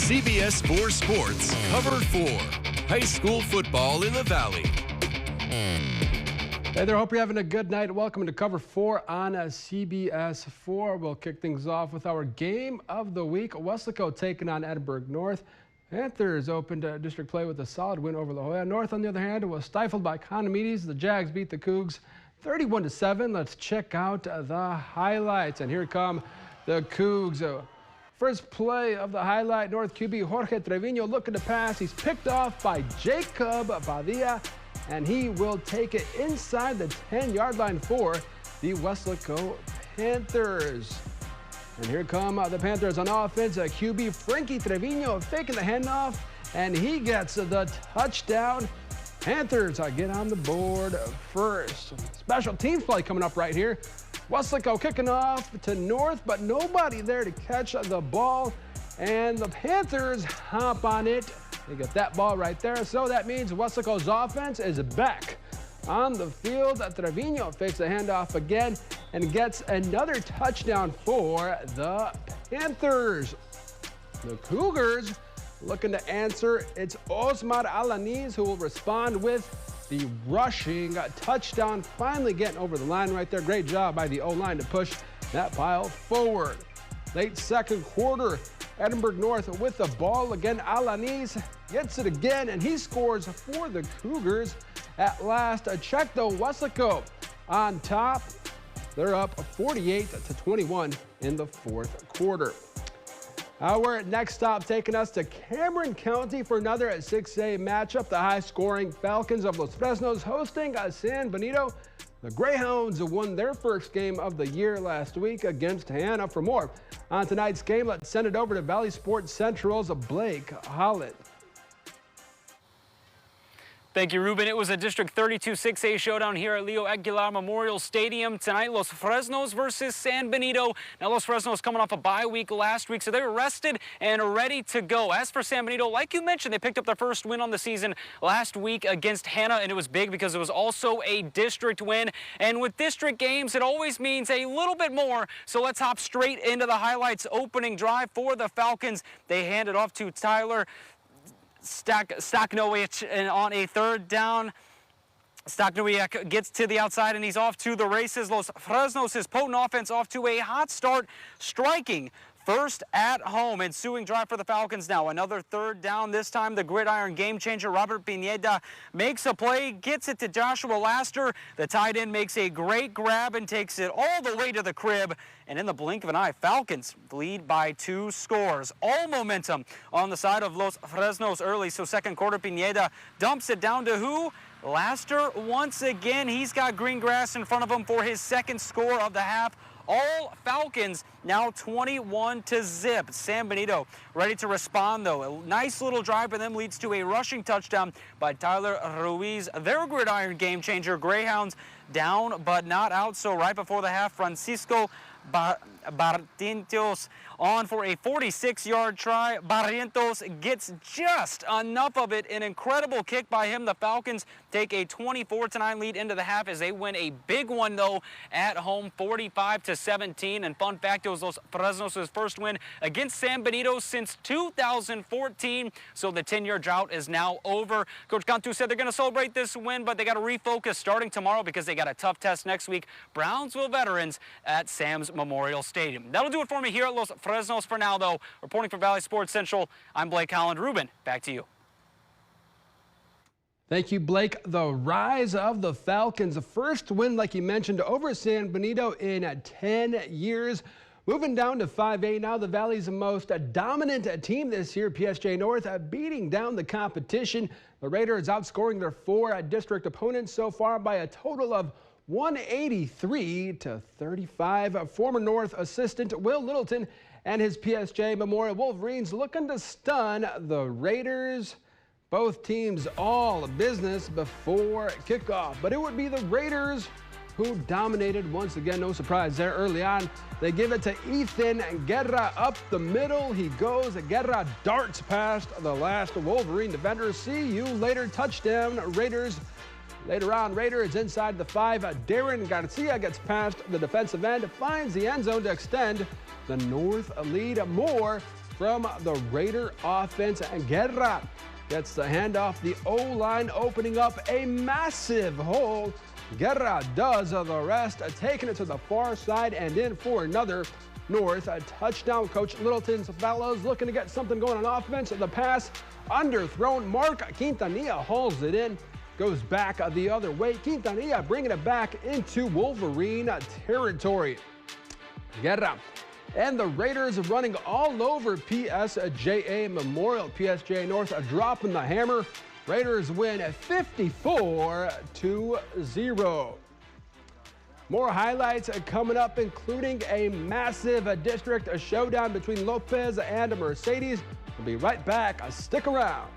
CBS4 Sports Cover 4, high school football in the Valley. Hey there, hope you're having a good night. Welcome to Cover 4 on CBS4. We'll kick things off with our game of the week. Weslaco taking on Edinburg North. Panthers opened district play with a solid win over La Jolla. North, on the other hand, was stifled by Condomitis. The Jags beat the Cougs 31-7. Let's check out the highlights. And here come the Cougs. First play of the highlight, North QB Jorge Trevino looking to pass. He's picked off by Jacob Padilla, and he will take it inside the 10-yard line for the Weslaco Panthers. And here come the Panthers on offense. QB Frankie Trevino faking the handoff, and he gets the touchdown. Panthers get on the board first. Special teams play coming up right here. Weslaco kicking off to North, but nobody there to catch the ball, and the Panthers hop on it. They get that ball right there, so that means Weslaco's offense is back on the field. Trevino fakes the handoff again and gets another touchdown for the Panthers. The Cougars looking to answer. It's Osmar Alanis who will respond with the rushing touchdown, finally getting over the line right there. Great job by the O-line to push that pile forward. Late second quarter, Edinburg North with the ball again. Alanis gets it again, and he scores for the Cougars. At last, check though, Weslaco on top. They're up 48-21 in the fourth quarter. Our next stop taking us to Cameron County for another 6A matchup. The high-scoring Falcons of Los Fresnos hosting San Bonito. The Greyhounds won their first game of the year last week against Hannah. For more on tonight's game, let's send it over to Valley Sports Central's Blake Holland. Thank you, Ruben. It was a District 32 6A showdown here at Leo Aguilar Memorial Stadium. Tonight, Los Fresnos versus San Bonito. Now, Los Fresnos coming off a bye week last week, so they're rested and ready to go. As for San Bonito, like you mentioned, they picked up their first win on the season last week against Hannah, and it was big because it was also a district win. And with district games, it always means a little bit more. So let's hop straight into the highlights. Opening drive for the Falcons. They hand it off to Tyler Staknowic, and on a third down, Staknowic gets to the outside and he's off to the races. Los Fresnos' potent offense off to a hot start, striking first at home. Ensuing drive for the Falcons now. Another third down. This time the gridiron game changer Robert Pineda makes a play, gets it to Joshua Laster. The tight end makes a great grab and takes it all the way to the crib. And in the blink of an eye, Falcons lead by 2 scores. All momentum on the side of Los Fresnos early. So second quarter, Pineda dumps it down to who? Laster once again. He's got green grass in front of him for his second score of the half. All Falcons now 21-0. San Bonito ready to respond, though. A nice little drive for them leads to a rushing touchdown by Tyler Ruiz. Their gridiron game changer. Greyhounds down but not out. So right before the half, Francisco Barrientos on for a 46-yard try. Barrientos gets just enough of it. An incredible kick by him. The Falcons take a 24-9 lead into the half as they win a big one, though, at home, 45-17. And fun fact, it was Los Fresnos' first win against San Benito since 2014. So the 10-year drought is now over. Coach Cantu said they're going to celebrate this win, but they got to refocus starting tomorrow because they got a tough test next week. Brownsville veterans at Sam's Memorial Stadium. That'll do it for me here at Los Fresnos for now, though. Reporting for Valley Sports Central, I'm Blake Holland. Ruben, back to you. Thank you, Blake. The rise of the Falcons, the first win, like you mentioned, over San Bonito in 10 years. Moving down to 5A now, the Valley's most dominant team this year, PSJA North, beating down the competition. The Raiders outscoring their 4 district opponents so far by a total of 183-35. Former North assistant Will Littleton and his PSJA Memorial Wolverines looking to stun the Raiders. Both teams all business before kickoff, but it would be the Raiders who dominated once again. No surprise there early on. They give it to Ethan Guerra up the middle. He goes. Guerra darts past the last Wolverine defender. See you later. Touchdown, Raiders. Later on, Raiders inside the 5. Darren Garcia gets past the defensive end, finds the end zone to extend the North lead. More from the Raider offense, and Guerra gets the handoff. The O-line opening up a massive hole. Guerra does the rest, taking it to the far side and in for another North touchdown. Coach Littleton's fellows looking to get something going on offense. The pass underthrown. Mark Quintanilla hauls it in. Goes back the other way. Quintanilla bringing it back into Wolverine territory. Guerra and the Raiders running all over PSJA Memorial. PSJA North dropping the hammer. Raiders win 54-0. More highlights coming up, including a massive district showdown between Lopez and Mercedes. We'll be right back. Stick around.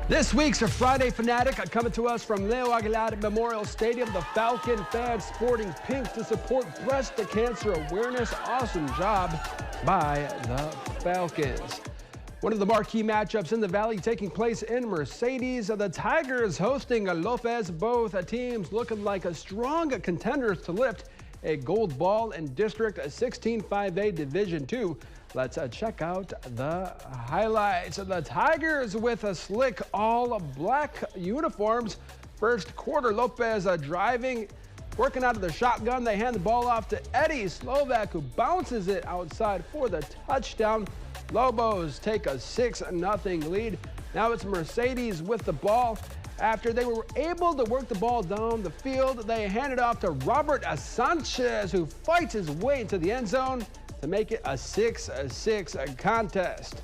This week's Friday Fanatic coming to us from Leo Aguilar Memorial Stadium. The Falcon fans sporting pink to support breast cancer awareness. Awesome job by the Falcons. One of the marquee matchups in the Valley taking place in Mercedes. The Tigers hosting Lopez. Both teams looking like strong contenders to lift a gold ball in District 16 5A Division II. Let's check out the highlights. The Tigers with a slick all-black uniforms. First quarter, Lopez driving, working out of the shotgun. They hand the ball off to Eddie Slovak, who bounces it outside for the touchdown. Lobos take a 6-0 lead. Now it's Mercedes with the ball. After they were able to work the ball down the field, they hand it off to Robert Sanchez, who fights his way into the end zone to make it a 6-6 contest.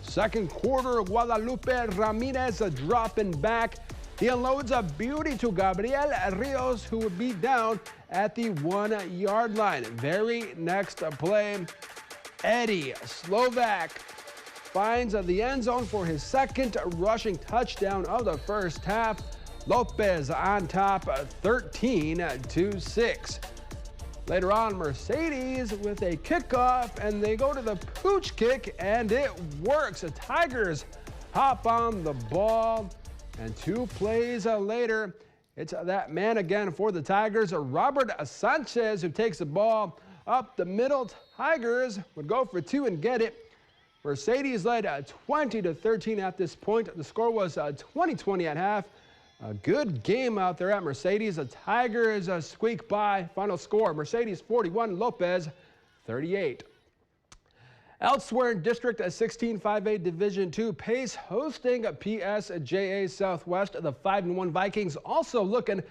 Second quarter, Guadalupe Ramirez dropping back. He unloads a beauty to Gabriel Rios, who would be down at the 1-yard line. Very next play, Eddie Slovak finds the end zone for his second rushing touchdown of the first half. Lopez on top 13-6. Later on, Mercedes with a kickoff, and they go to the pooch kick, and it works. The Tigers hop on the ball. And 2 plays later, it's that man again for the Tigers, Robert Sanchez, who takes the ball up the middle. Tigers would go for 2 and get it. Mercedes led 20-13 at this point. The score was 20-20 at half. A good game out there at Mercedes. The Tigers squeak by. Final score, Mercedes 41, Lopez 38. Elsewhere in District 16 5A Division II, Pace hosting PSJA Southwest. The 5-1 Vikings also looking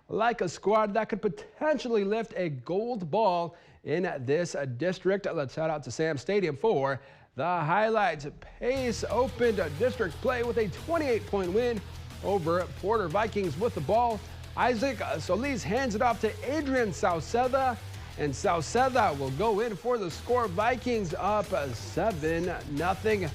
like a squad that could potentially lift a gold ball in this district. Let's head out to Sam Stadium for the highlights. Pace opened district play with a 28-point win over Porter. Vikings with the ball. Isaac Solis hands it off to Adrian Sauceda, and Sauceda will go in for the score. Vikings up 7-0.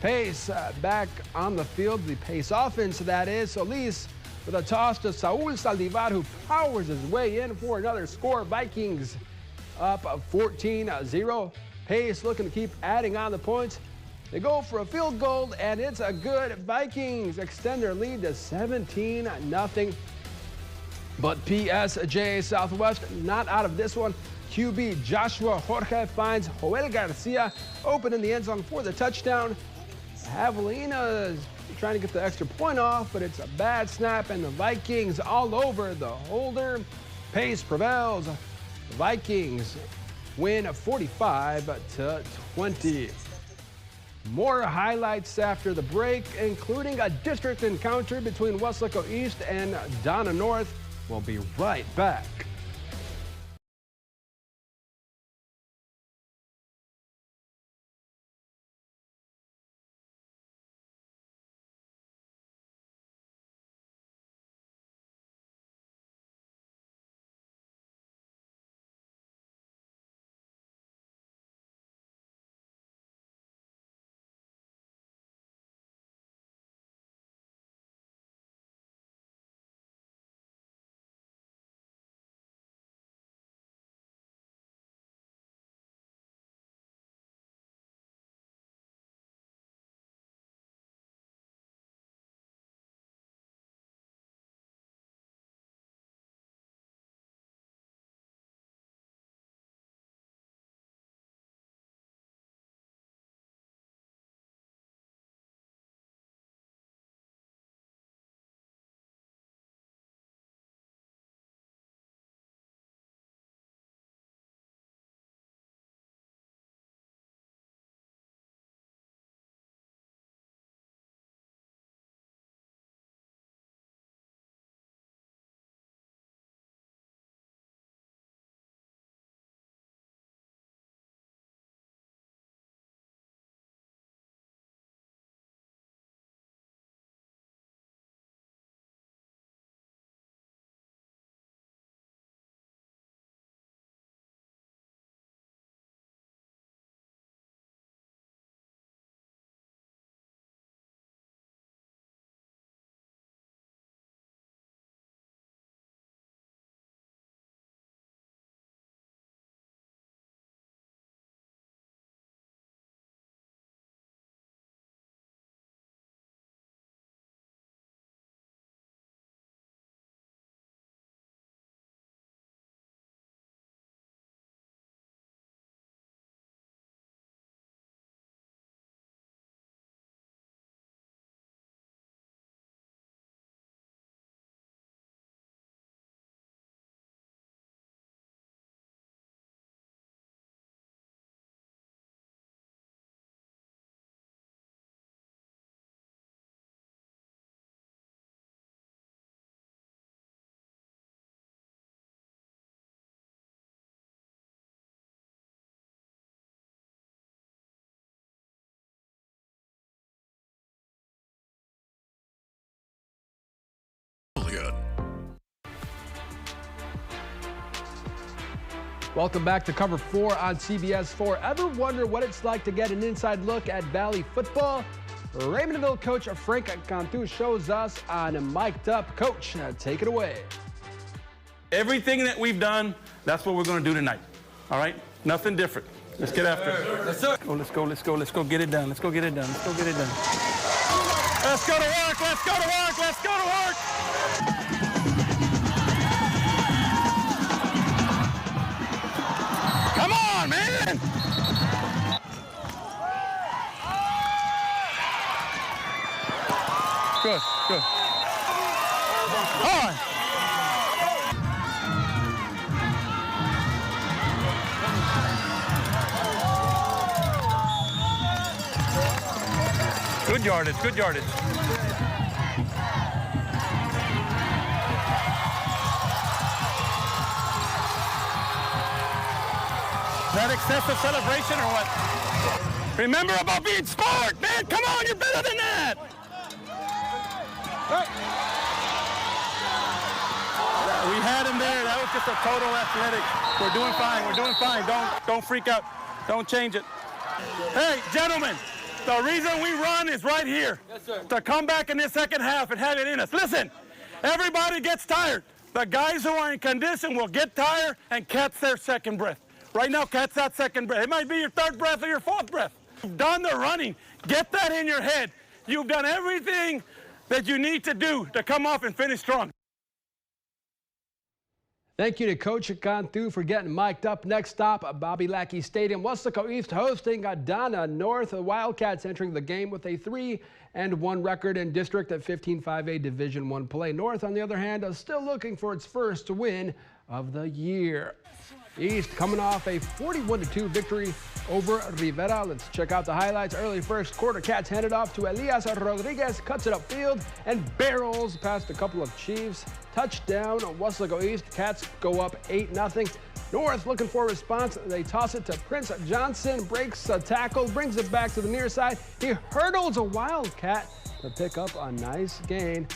Pace back on the field. The Pace offense, that is. Solis with a toss to Saul Saldivar, who powers his way in for another score. Vikings up 14-0. Pace looking to keep adding on the points. They go for a field goal, and it's a good. Vikings extend their lead to 17-0. But PSJA Southwest not out of this one. QB Joshua Jorge finds Joel Garcia open in the end zone for the touchdown. Javelina is trying to get the extra point off, but it's a bad snap, and the Vikings all over the holder. Pace prevails. The Vikings win 45-20. More highlights after the break, including a district encounter between Weslaco East and Donna North. We'll be right back. Welcome back to Cover 4 on CBS4. Ever wonder what it's like to get an inside look at Valley football? Raymondville coach Frank Cantu shows us on a mic'd up. Coach, take it away. Everything that we've done, that's what we're going to do tonight. All right? Nothing different. Let's get after it. Let's go, let's go, let's go, let's go get it done. Let's go get it done. Let's go get it done. Let's go to work, let's go to work, let's go to work. Come on, man. Good, good. On. Good yardage, good yardage. That excessive celebration or what? Remember about being smart, man. Come on, you're better than that. Yeah, we had him there. That was just a total athletic. We're doing fine. We're doing fine. Don't freak out. Don't change it. Hey, gentlemen, the reason we run is right here. Yes, sir. To come back in this second half and have it in us. Listen, everybody gets tired. The guys who are in condition will get tired and catch their second breath. Right now, catch that second breath. It might be your third breath or your fourth breath. You've done the running. Get that in your head. You've done everything that you need to do to come off and finish strong. Thank you to Coach Cantu for getting mic'd up. Next stop, Bobby Lackey Stadium. Weslaco East hosting Donna North. The Wildcats entering the game with a 3-1 record in district at 15-5A Division I play. North, on the other hand, is still looking for its first win of the year. East coming off a 41-2 victory over Rivera. Let's check out the highlights. Early first quarter, Cats handed off to Elias Rodriguez, cuts it upfield and barrels past a couple of Chiefs. Touchdown, Weslaco East. Cats go up 8-0. North looking for a response. They toss it to Prince Johnson, breaks a tackle, brings it back to the near side. He hurdles a Wildcat to pick up a nice gain.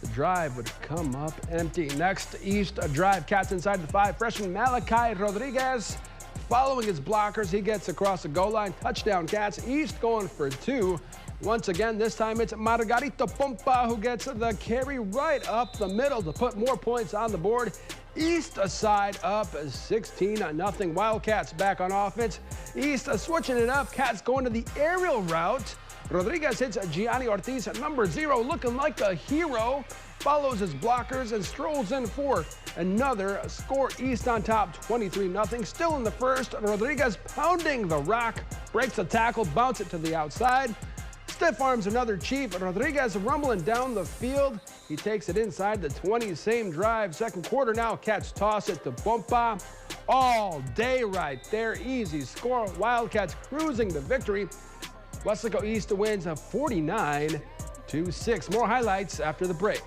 The drive would come up empty. Next, East drive. Cats inside the 5. Freshman Malachi Rodriguez following his blockers. He gets across the goal line. Touchdown, Cats. East going for 2. Once again, this time it's Margarito Pompa who gets the carry right up the middle to put more points on the board. East side up 16-0. Wildcats back on offense. East switching it up. Cats going to the aerial route. Rodriguez hits Gianni Ortiz at number 0, looking like a hero. Follows his blockers and strolls in for another score. East on top, 23-0. Still in the first, Rodriguez pounding the rock, breaks a tackle, bounce it to the outside. Stiff arms another Chief. Rodriguez rumbling down the field. He takes it inside the 20, same drive. Second quarter now, Cats toss it to Pompa. All day right there, easy score. Wildcats cruising to victory. Weslaco East wins 49-6. More highlights after the break.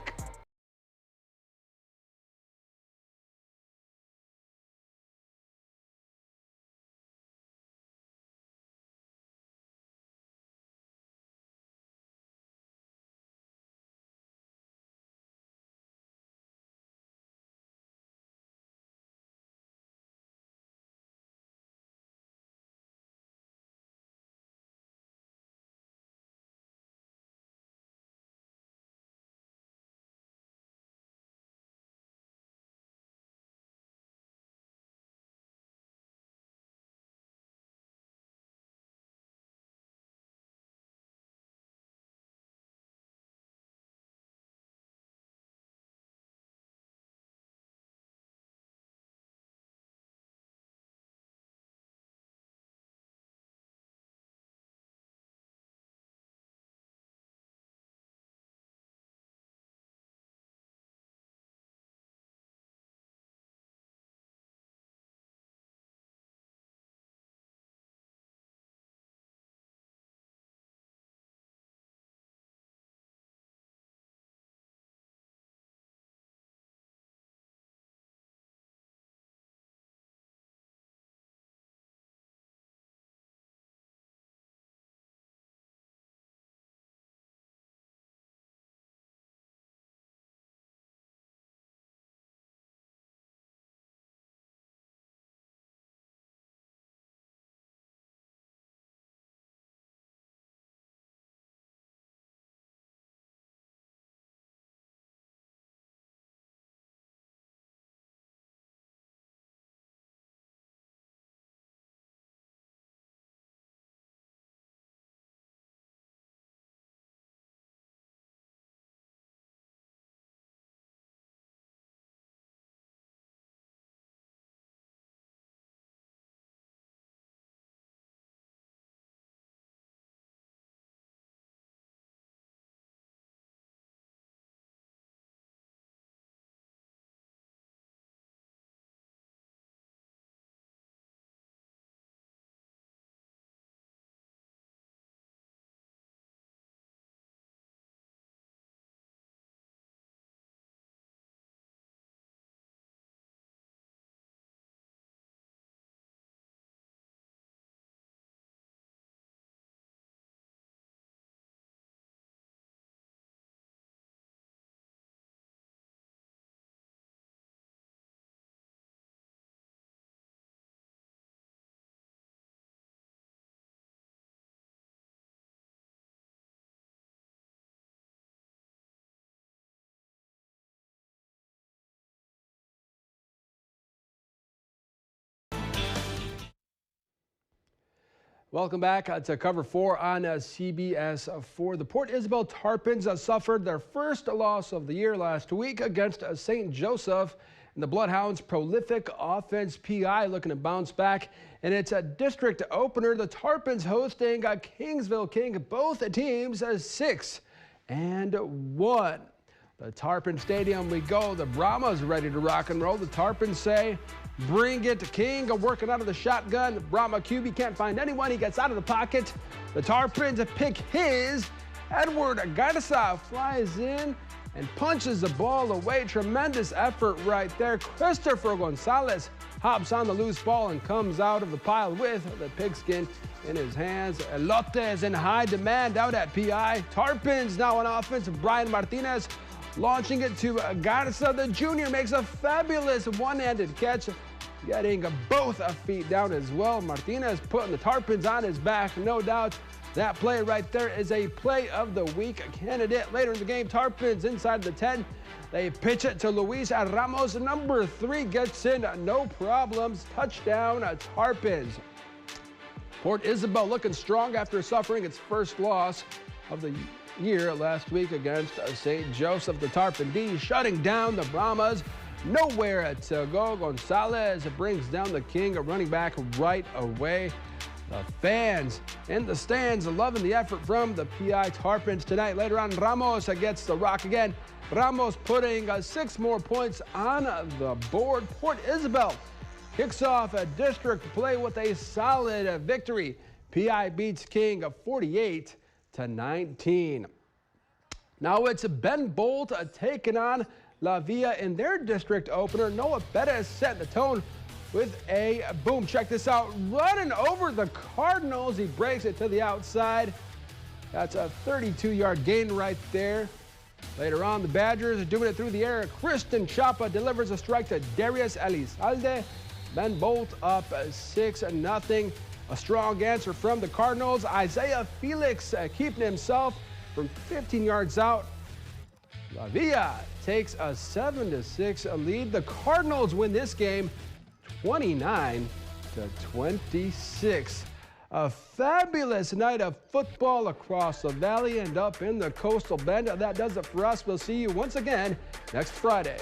Welcome back to Cover 4 on CBS4. The Port Isabel Tarpons suffered their first loss of the year last week against St. Joseph. And the Bloodhounds' prolific offense PI looking to bounce back. And it's a district opener. The Tarpons hosting Kingsville King. Both teams 6-1. The Tarpon Stadium we go. The Brahmas ready to rock and roll. The Tarpons say, bring it. King working out of the shotgun. Brahma QB can't find anyone. He gets out of the pocket. The Tarpons pick his. Edward Garza flies in and punches the ball away. Tremendous effort right there. Christopher Gonzalez hops on the loose ball and comes out of the pile with the pigskin in his hands. Lopez in high demand out at PI. Tarpons now on offense. Brian Martinez launching it to Garza. The junior makes a fabulous one-handed catch, getting both feet down as well. Martinez putting the Tarpons on his back, no doubt. That play right there is a play of the week candidate. Later in the game, Tarpons inside the 10. They pitch it to Luis Ramos. Number 3 gets in, no problems. Touchdown, Tarpons. Port Isabel looking strong after suffering its first loss of the year last week against St. Joseph. The Tarpon D shutting down the Brahmas. Nowhere to go. Gonzalez brings down the King, running back right away. The fans in the stands loving the effort from the PI Tarpons tonight. Later on, Ramos gets the rock again. Ramos putting 6 more points on the board. Port Isabel kicks off a district play with a solid victory. PI beats King 48-19. Now it's Ben Bolt taking on La Villa in their district opener. Noah Bettis set the tone with a boom. Check this out. Running over the Cardinals. He breaks it to the outside. That's a 32-yard gain right there. Later on, the Badgers are doing it through the air. Kristen Chapa delivers a strike to Darius Elizalde. Ben Bolt up 6-0. A strong answer from the Cardinals. Isaiah Felix keeping himself from 15 yards out. La Villa takes a 7-6 lead. The Cardinals win this game 29-26. A fabulous night of football across the valley and up in the coastal bend. That does it for us. We'll see you once again next Friday.